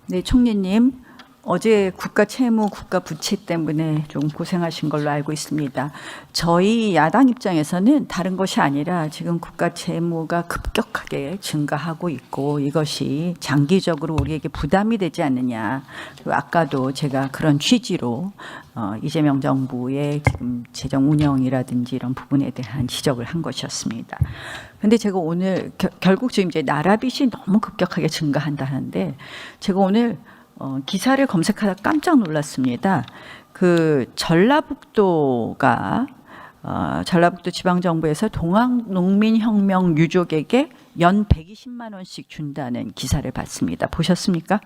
네, 총리님. 어제 국가 채무, 국가 부채 때문에 좀 고생하신 걸로 알고 있습니다. 저희 야당 입장에서는 다른 것이 아니라 지금 국가 채무가 급격하게 증가하고 있고 이것이 장기적으로 우리에게 부담이 되지 않느냐. 그리고 아까도 제가 그런 취지로 이재명 정부의 지금 재정 운영이라든지 이런 부분에 대한 지적을 한 것이었습니다. 근데 제가 오늘 결국 지금 이제 나라빚이 너무 급격하게 증가한다는데 제가 오늘 기사를 검색하다 깜짝 놀랐습니다. 그 전라북도가 전라북도 지방정부에서 동학농민혁명 유족에게 연 120만 원씩 준다는 기사를 봤습니다. 보셨습니까?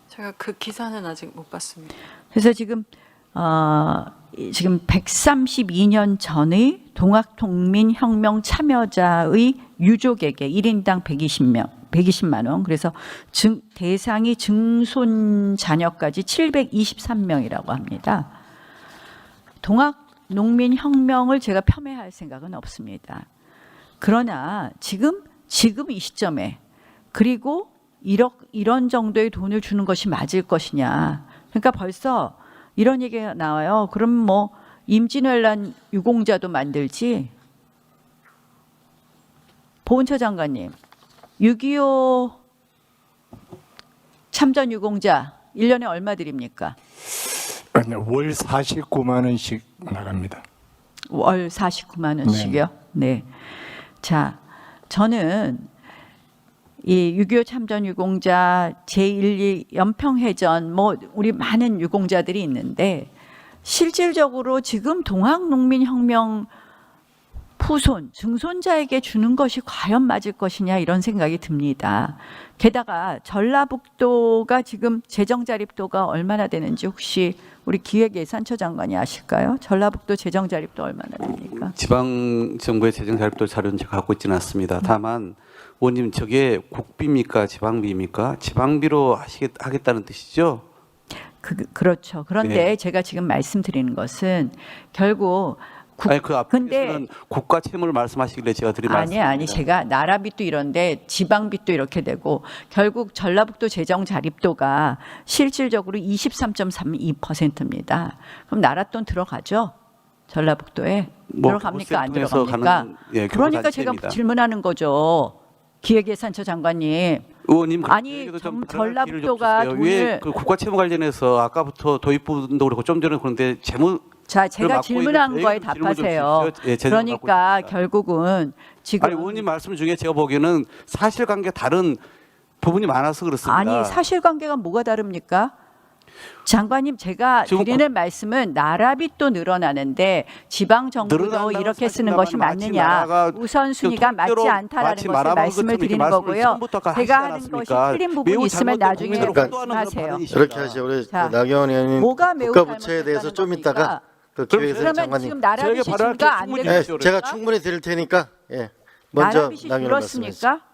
제가 그 기사는 아직 못 봤습니다. 그래서 지금 132년 전의 동학농민혁명 참여자의 유족에게 1인당 120만 원. 그래서 대상이 증손 자녀까지 723명이라고 합니다. 동학농민혁명을 제가 폄훼할 생각은 없습니다. 그러나 지금 이 시점에 그리고 이런 정도의 돈을 주는 것이 맞을 것이냐. 그러니까 벌써 이런 얘기가 나와요. 그럼 뭐 임진왜란 유공자도 만들지. 보훈처 장관님, 6.25 참전 유공자 1년에 얼마 드립니까? 월 49만 원씩 나갑니다. 월 49만 원씩이요? 네. 자, 저는 이 6.25 참전 유공자, 제1, 2 연평해전 뭐 우리 많은 유공자들이 있는데 실질적으로 지금 동학농민혁명 후손, 증손자에게 주는 것이 과연 맞을 것이냐 이런 생각이 듭니다. 게다가 전라북도가 지금 재정자립도가 얼마나 되는지 혹시 우리 기획예산처 장관이 아실까요? 전라북도 재정자립도 얼마나 됩니까? 지방정부의 재정자립도 자료는 제가 갖고 있지는 않습니다. 다만 의원님 저게 국비입니까? 지방비입니까? 지방비로 하겠다는 뜻이죠? 그렇죠. 그런데 네. 제가 지금 말씀드리는 것은 결국 아니 그 앞에서는 국가 채무를 말씀하시길래 제가 드린 말씀입니다. 아니 제가 나라빚도 이런데 지방빚도 이렇게 되고 결국 전라북도 재정자립도가 실질적으로 23.32%입니다. 그럼 나라 돈 들어가죠? 전라북도에 뭐 들어갑니까? 안 교부세 들어갑니까? 가는, 예, 그러니까 제가 교부단체입니다. 질문하는 거죠. 기획예산처 장관님. 의원님 아니 전라북도가 돈을 왜그 국가 채무 관련해서 아까부터 도입 부분도 그렇고 좀 전에 그런데 재무 자, 제가 질문한 거에 답하세요. 예, 그러니까 결국은 지금 아니 의원님 말씀 중에 제가 보기에는 사실관계 다른 부분이 많아서 그렇습니다. 아니 사실관계가 뭐가 다릅니까? 장관님 제가 드리는 말씀은 나라빚도 늘어나는데 지방정부도 이렇게 쓰는 것이 맞느냐 우선순위가 맞지 않다라는 것을 말씀을 드리는 거고요. 제가 하는 것이 틀린 부분이 있으면 나중에 말씀하세요. 그렇게 하죠. 우리 나경원 의원님 뭐가 매우 국가부채에 대해서 좀 이따가 그 기획예산 그러면 장관님 지금 나라빚이 증가 안 되는 네, 제가 충분히 드릴 테니까 먼저 나라빚이 나경원 말씀하시죠. 줄었습니까?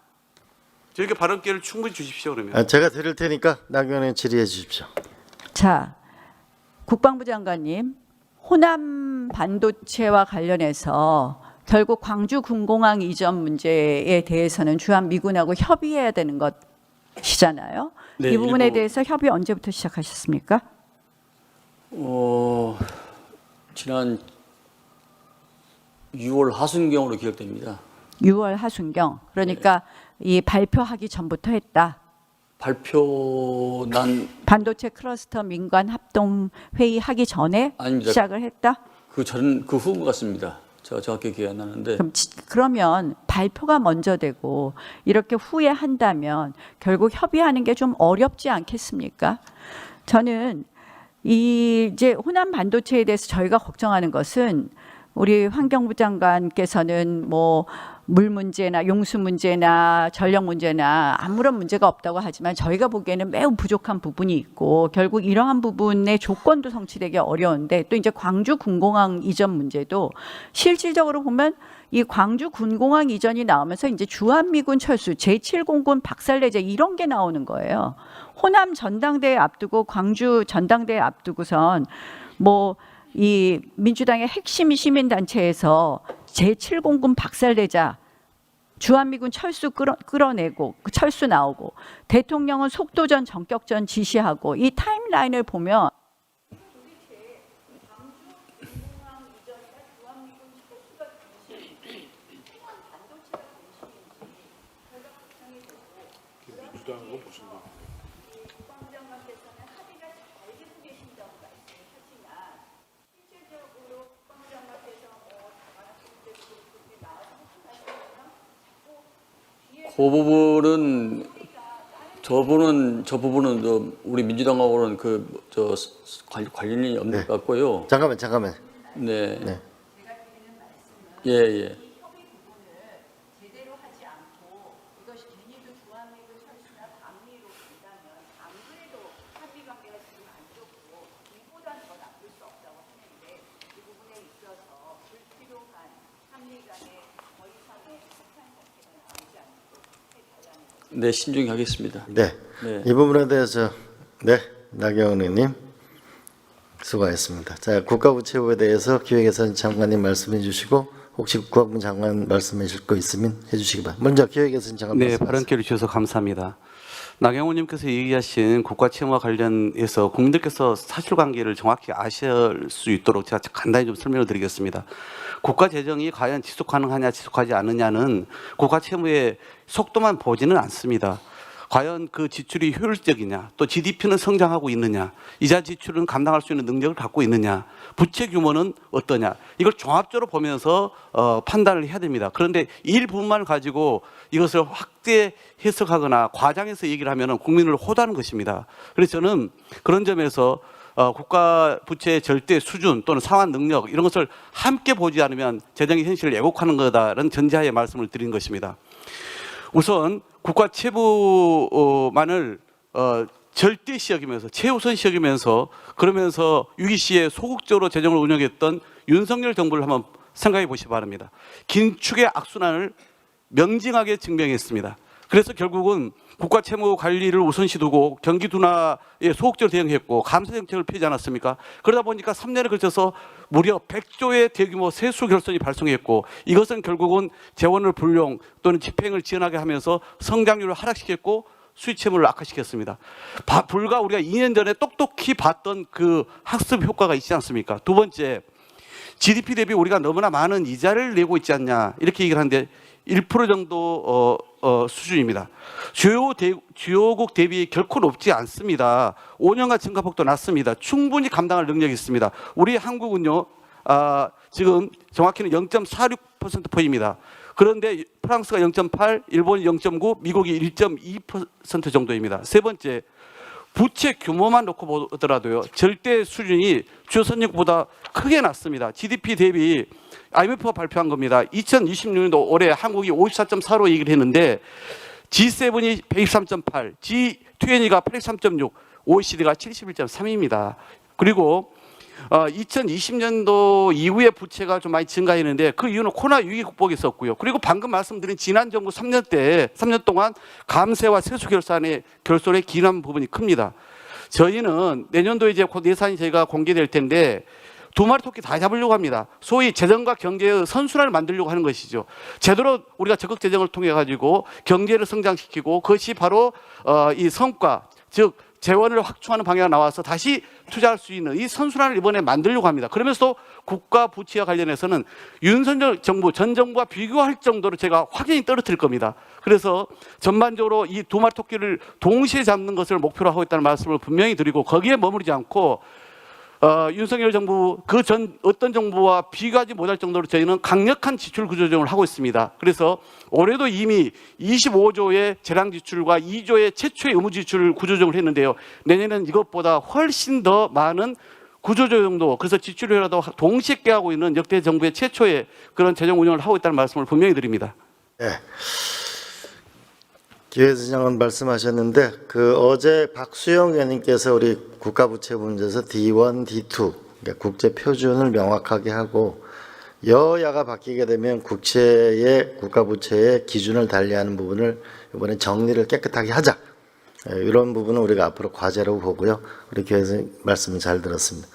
저에게 발언 기회를 충분히 주십시오 그러면. 제가 드릴 테니까 나경원 의원 질의해 주십시오. 자, 국방부 장관님, 호남 반도체와 관련해서 결국 광주 군공항 이전 문제에 대해서는 주한미군하고 협의해야 되는 것이잖아요. 네, 이 부분에 일부- 대해서 협의 언제부터 시작하셨습니까? 지난 6월 하순경으로 기억됩니다. 6월 하순경. 그러니까 이 발표하기 전부터 했다. 발표난 반도체 클러스터 민관 합동 회의 하기 전에 아닙니다. 시작을 했다. 그 후 같습니다. 제가 정확히 기억 안 나는데 그러면 발표가 먼저 되고 이렇게 후에 한다면 결국 협의하는 게 좀 어렵지 않겠습니까? 저는 이제 호남 반도체에 대해서 저희가 걱정하는 것은 우리 환경부 장관께서는 뭐 물 문제나 용수 문제나 전력 문제나 아무런 문제가 없다고 하지만 저희가 보기에는 매우 부족한 부분이 있고 결국 이러한 부분의 조건도 성취되기 어려운데 또 이제 광주 군공항 이전 문제도 실질적으로 보면 이 광주 군공항 이전이 나오면서 이제 주한미군 철수 제7공군 박살내자 이런 게 나오는 거예요. 호남 전당대회 앞두고 광주 전당대회 앞두고선 뭐 이 민주당의 핵심 시민단체에서 제7공군 박살내자 주한미군 철수 끌어내고 철수 나오고 대통령은 속도전 전격전 지시하고 이 타임라인을 보면 그 부분은 저 부분은 우리 민주당하고는 관련이 없는 네. 것 같고요. 잠깐만. 네. 네. 예. 네, 신중히 하겠습니다. 네. 네. 이 부분에 대해서 나경원 의원님 수고하셨습니다. 자, 국가부채부에 대해서 기획예산 장관님 말씀해 주시고 혹시 국방부 장관 말씀하실 거 있으면 해주시기 바랍니다. 먼저 기획예산 장관 네, 말씀하세요. 발언 기회를 주셔서 감사합니다. 나경원님께서 얘기하신 국가 채무와 관련해서 국민들께서 사실관계를 정확히 아실 수 있도록 제가 간단히 좀 설명을 드리겠습니다. 국가 재정이 과연 지속 가능하냐 지속하지 않느냐는 국가 채무의 속도만 보지는 않습니다. 과연 그 지출이 효율적이냐, 또 GDP는 성장하고 있느냐, 이자 지출은 감당할 수 있는 능력을 갖고 있느냐, 부채 규모는 어떠냐, 이걸 종합적으로 보면서 판단을 해야 됩니다. 그런데 일부분만 가지고 이것을 확대 해석하거나 과장해서 얘기를 하면 국민을 호도하는 것입니다. 그래서 저는 그런 점에서 국가 부채의 절대 수준 또는 상환 능력 이런 것을 함께 보지 않으면 재정의 현실을 왜곡하는 거다라는 전제하에 말씀을 드린 것입니다. 우선 국가 채무만을 절대시 여기면서 최우선시 여기면서 그러면서 유기 시에 소극적으로 재정을 운영했던 윤석열 정부를 한번 생각해 보시기 바랍니다. 긴축의 악순환을 명징하게 증명했습니다. 그래서 결국은 국가 채무 관리를 우선시 두고 경기 둔화에 소극적으로 대응했고 감세 정책을 펴지 않았습니까? 그러다 보니까 3년에 걸쳐서 무려 100조의 대규모 세수 결손이 발생했고 이것은 결국은 재원을 불용 또는 집행을 지연하게 하면서 성장률을 하락시켰고 수입 채무를 악화시켰습니다. 불과 우리가 2년 전에 똑똑히 봤던 그 학습 효과가 있지 않습니까? 두 번째, GDP 대비 우리가 너무나 많은 이자를 내고 있지 않냐 이렇게 얘기를 하는데 1% 정도 수준입니다. 주요국 대비 결코 높지 않습니다. 5년간 증가폭도 낮습니다. 충분히 감당할 능력이 있습니다. 우리 한국은요, 지금 정확히는 0.46%포입니다. 그런데 프랑스가 0.8, 일본이 0.9, 미국이 1.2% 정도입니다. 세 번째, 부채 규모만 놓고 보더라도요, 절대 수준이 주요 선진국보다 크게 낮습니다. GDP 대비 IMF가 발표한 겁니다. 2026년도 올해 한국이 54.4로 얘기를 했는데 G7이 123.8, G20가 83.6, OECD가 71.3입니다. 그리고 2020년도 이후에 부채가 좀 많이 증가했는데 그 이유는 코로나 위기 극복이 있었고요. 그리고 방금 말씀드린 지난 정부 3년 동안 감세와 세수 결손에 기인한 부분이 큽니다. 저희는 내년도에 이제 곧 예산이 저희가 공개될 텐데 두 마리 토끼 다 잡으려고 합니다. 소위 재정과 경제의 선순환을 만들려고 하는 것이죠. 제대로 우리가 적극 재정을 통해 가지고 경제를 성장시키고 그것이 바로 이 성과, 즉 재원을 확충하는 방향으로 나와서 다시 투자할 수 있는 이 선순환을 이번에 만들려고 합니다. 그러면서 국가 부채와 관련해서는 윤석열 정부, 전 정부와 비교할 정도로 제가 확연히 떨어뜨릴 겁니다. 그래서 전반적으로 이 두 마리 토끼를 동시에 잡는 것을 목표로 하고 있다는 말씀을 분명히 드리고 거기에 머무르지 않고 윤석열 정부 그 전 어떤 정부와 비교하지 못할 정도로 저희는 강력한 지출 구조조정을 하고 있습니다. 그래서 올해도 이미 25조의 재량 지출과 2조의 최초의 의무 지출 구조조정을 했는데요. 내년에는 이것보다 훨씬 더 많은 구조조정도 그래서 지출이라도 동시에 깨하고 있는 역대 정부의 최초의 그런 재정 운영을 하고 있다는 말씀을 분명히 드립니다. 네. 기획예산 장관 말씀하셨는데 어제 박수영 의원님께서 우리 국가부채 문제에서 D1, D2 그러니까 국제 표준을 명확하게 하고 여야가 바뀌게 되면 국가부채의 기준을 달리하는 부분을 이번에 정리를 깨끗하게 하자. 이런 부분은 우리가 앞으로 과제라고 보고요. 우리 기획예산 말씀 잘 들었습니다.